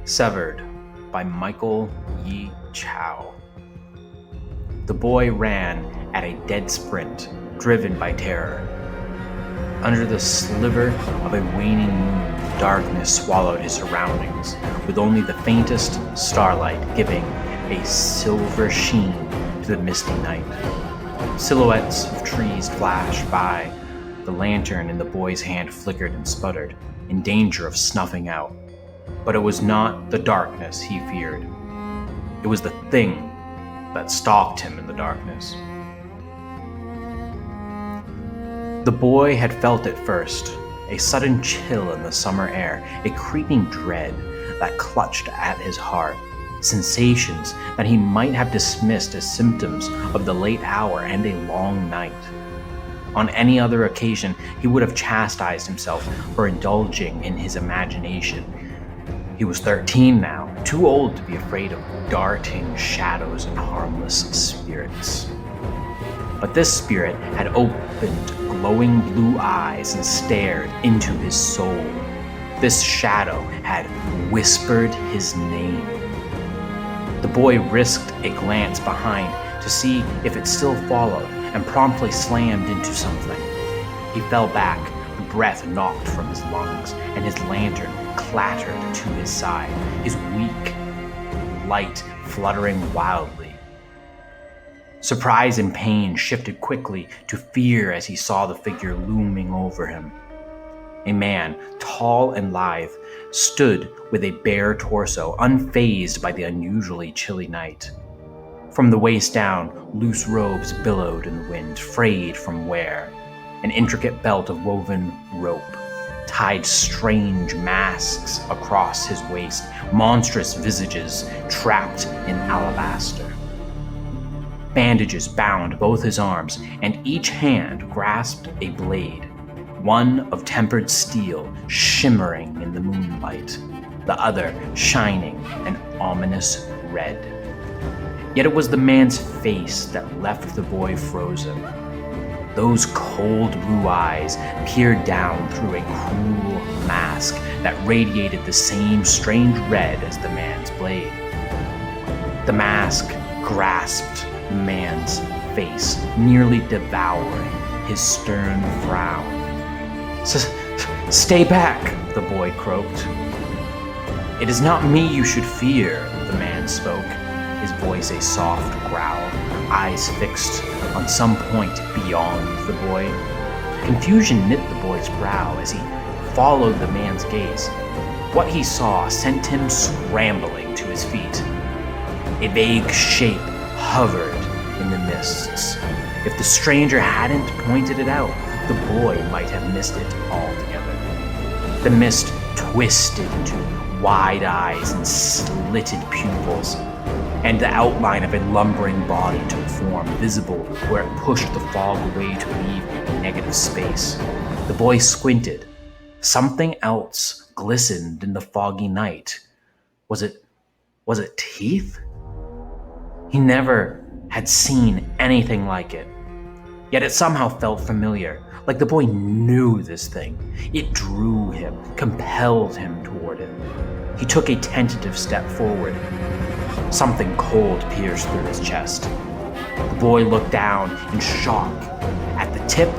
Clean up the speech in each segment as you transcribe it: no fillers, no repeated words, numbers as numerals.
Severed by Michael Yichao. The boy ran at a dead sprint, driven by terror. Under the sliver of a waning moon, darkness swallowed his surroundings, with only the faintest starlight giving a silver sheen to the misty night. Silhouettes of trees flashed by. The lantern in the boy's hand flickered and sputtered, in danger of snuffing out. But it was not the darkness he feared. It was the thing that stalked him in the darkness. The boy had felt it first, a sudden chill in the summer air, a creeping dread that clutched at his heart, sensations that he might have dismissed as symptoms of the late hour and a long night. On any other occasion, he would have chastised himself for indulging in his imagination. He was 13 now, too old to be afraid of darting shadows and harmless spirits. But this spirit had opened glowing blue eyes and stared into his soul. This shadow had whispered his name. The boy risked a glance behind to see if it still followed and promptly slammed into something. He fell back, the breath knocked from his lungs, and his lantern clattered to his side, his weak light fluttering wildly. Surprise and pain shifted quickly to fear as he saw the figure looming over him. A man, tall and lithe, stood with a bare torso, unfazed by the unusually chilly night. From the waist down, loose robes billowed in the wind, frayed from wear. An intricate belt of woven rope tied strange masks across his waist, monstrous visages trapped in alabaster. Bandages bound both his arms, and each hand grasped a blade, one of tempered steel shimmering in the moonlight, the other shining an ominous red. Yet it was the man's face that left the boy frozen. Those cold blue eyes peered down through a cruel mask that radiated the same strange red as the man's blade. The mask grasped the man's face, nearly devouring his stern frown. "Stay back," the boy croaked. "It is not me you should fear," the man spoke, his voice a soft growl, eyes fixed on some point beyond the boy. Confusion knit the boy's brow as he followed the man's gaze. What he saw sent him scrambling to his feet. A vague shape hovered in the mists. If the stranger hadn't pointed it out, the boy might have missed it altogether. The mist twisted into wide eyes and slitted pupils, and the outline of a lumbering body took form, visible where it pushed the fog away to leave a negative space. The boy squinted. Something else glistened in the foggy night. Was it teeth? He never had seen anything like it. Yet it somehow felt familiar, like the boy knew this thing. It drew him, compelled him toward it. He took a tentative step forward. Something cold pierced through his chest. The boy looked down in shock at the tip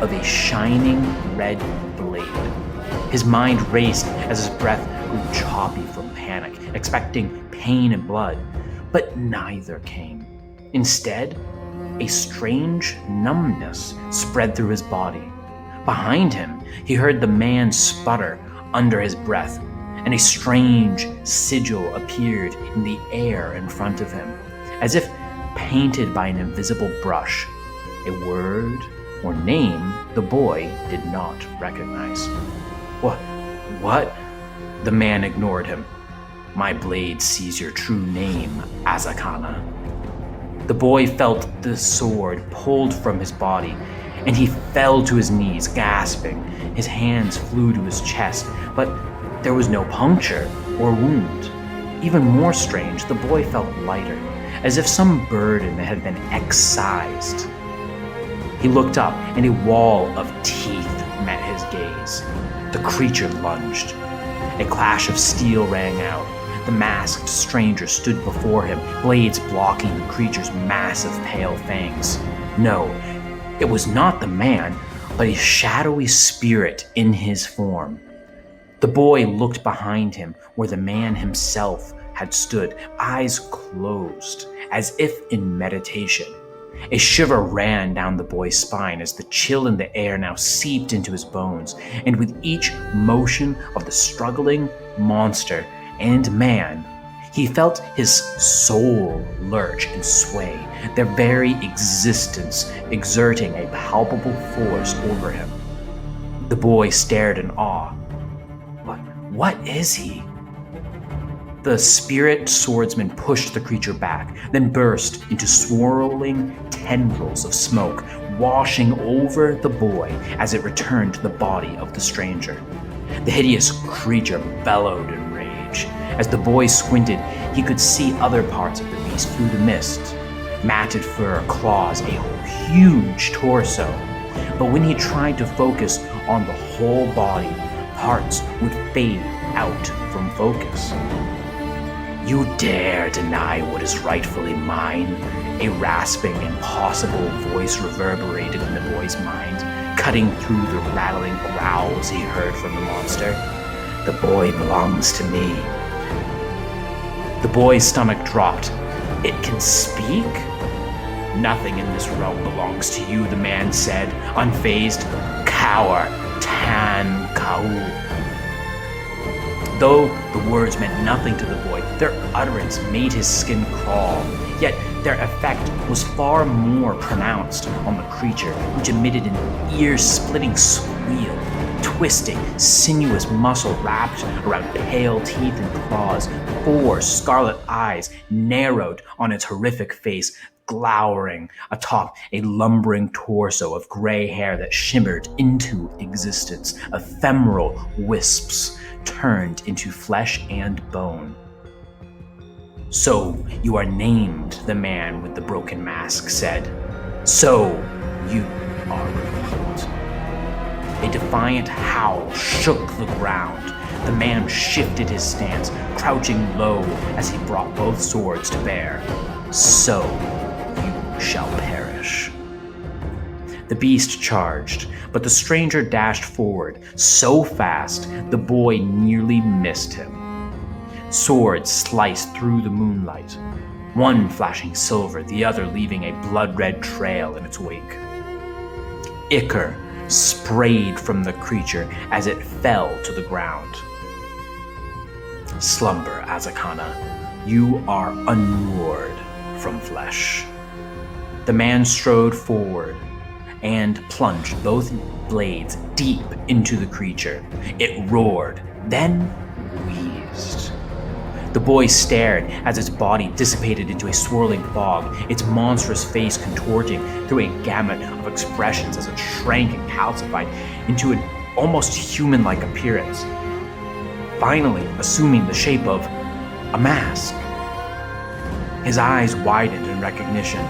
of a shining red blade. His mind raced as his breath grew choppy from panic, expecting pain and blood, but neither came. Instead, a strange numbness spread through his body. Behind him, he heard the man sputter under his breath, and a strange sigil appeared in the air in front of him, as if painted by an invisible brush, a word or name the boy did not recognize. What? The man ignored him. "My blade sees your true name, Azakana." The boy felt the sword pulled from his body, and he fell to his knees, gasping. His hands flew to his chest, but there was no puncture or wound. Even more strange, the boy felt lighter, as if some burden had been excised. He looked up, and a wall of teeth met his gaze. The creature lunged. A clash of steel rang out. The masked stranger stood before him, blades blocking the creature's massive pale fangs. No, it was not the man, but a shadowy spirit in his form. The boy looked behind him where the man himself had stood, eyes closed, as if in meditation. A shiver ran down the boy's spine as the chill in the air now seeped into his bones, and with each motion of the struggling monster and man, he felt his soul lurch and sway, their very existence exerting a palpable force over him. The boy stared in awe. What is he? The spirit swordsman pushed the creature back, then burst into swirling tendrils of smoke, washing over the boy as it returned to the body of the stranger. The hideous creature bellowed in rage. As the boy squinted, he could see other parts of the beast through the mist. Matted fur, claws, a huge torso. But when he tried to focus on the whole body, parts would fade out from focus. You dare deny what is rightfully mine? A rasping, impossible voice reverberated in the boy's mind, cutting through the rattling growls he heard from the monster. The boy belongs to me. The boy's stomach dropped. It can speak? Nothing in this realm belongs to you, the man said, unfazed. Cower, Tan Kau. Though the words meant nothing to the boy, their utterance made his skin crawl. Yet their effect was far more pronounced on the creature, which emitted an ear-splitting squeal. Twisting, sinuous muscle wrapped around pale teeth and claws, 4 scarlet eyes narrowed on its horrific face, glowering atop a lumbering torso of gray hair that shimmered into existence, ephemeral wisps turned into flesh and bone. So you are named, the man with the broken mask said. So you are revealed. A defiant howl shook the ground. The man shifted his stance, crouching low as he brought both swords to bear. So you shall perish. The beast charged, but the stranger dashed forward so fast the boy nearly missed him. Swords sliced through the moonlight, one flashing silver, the other leaving a blood-red trail in its wake. Ichor sprayed from the creature as it fell to the ground. Slumber, Azakana. You are unmoored from flesh. The man strode forward and plunged both blades deep into the creature. It roared, then wheezed. The boy stared as its body dissipated into a swirling fog, its monstrous face contorting through a gamut of expressions as it shrank and calcified into an almost human-like appearance, finally assuming the shape of a mask. His eyes widened in recognition,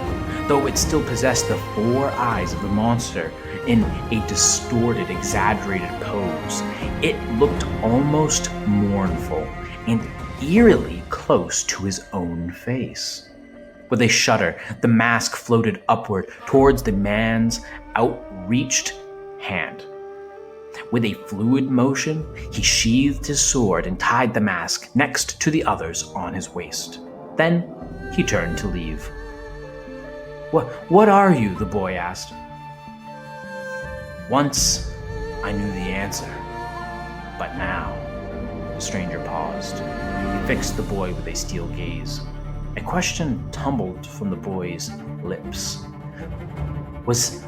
though it still possessed the 4 eyes of the monster in a distorted, exaggerated pose. It looked almost mournful and eerily close to his own face. With a shudder, the mask floated upward towards the man's outreached hand. With a fluid motion, he sheathed his sword and tied the mask next to the others on his waist. Then he turned to leave. What are you?" the boy asked. "Once I knew the answer, but now..." The stranger paused. He fixed the boy with a steel gaze. A question tumbled from the boy's lips. "Was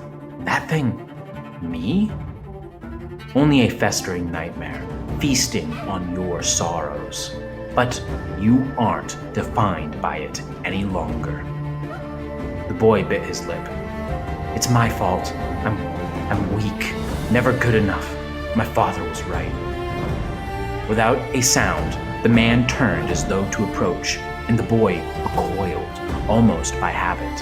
that thing me? Only a festering nightmare, feasting on your sorrows. But you aren't defined by it any longer." The boy bit his lip. "It's my fault. I'm weak, never good enough. My father was right." Without a sound, the man turned as though to approach, and the boy recoiled, almost by habit.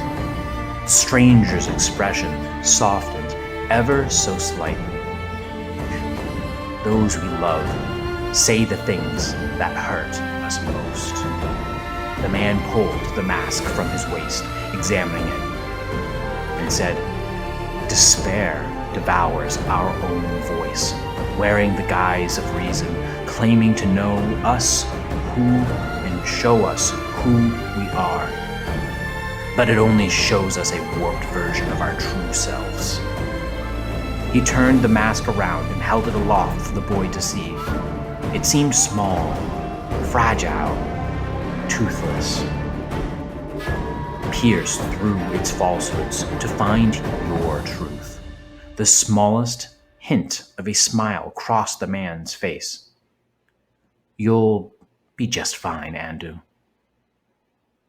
The stranger's expression softened ever so slightly. "Those we love Say the things that hurt us most. The man pulled the mask from his waist, examining it, and said, "Despair devours our own voice, wearing the guise of reason, claiming to know us who and show us who we are. But it only shows us a warped version of our true selves." He turned the mask around and held it aloft for the boy to see. It seemed small, fragile, toothless. Pierce through its falsehoods to find your truth. The smallest hint of a smile crossed the man's face. "You'll be just fine, Andu."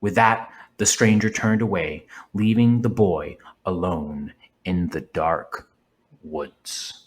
With that, the stranger turned away, leaving the boy alone in the dark woods.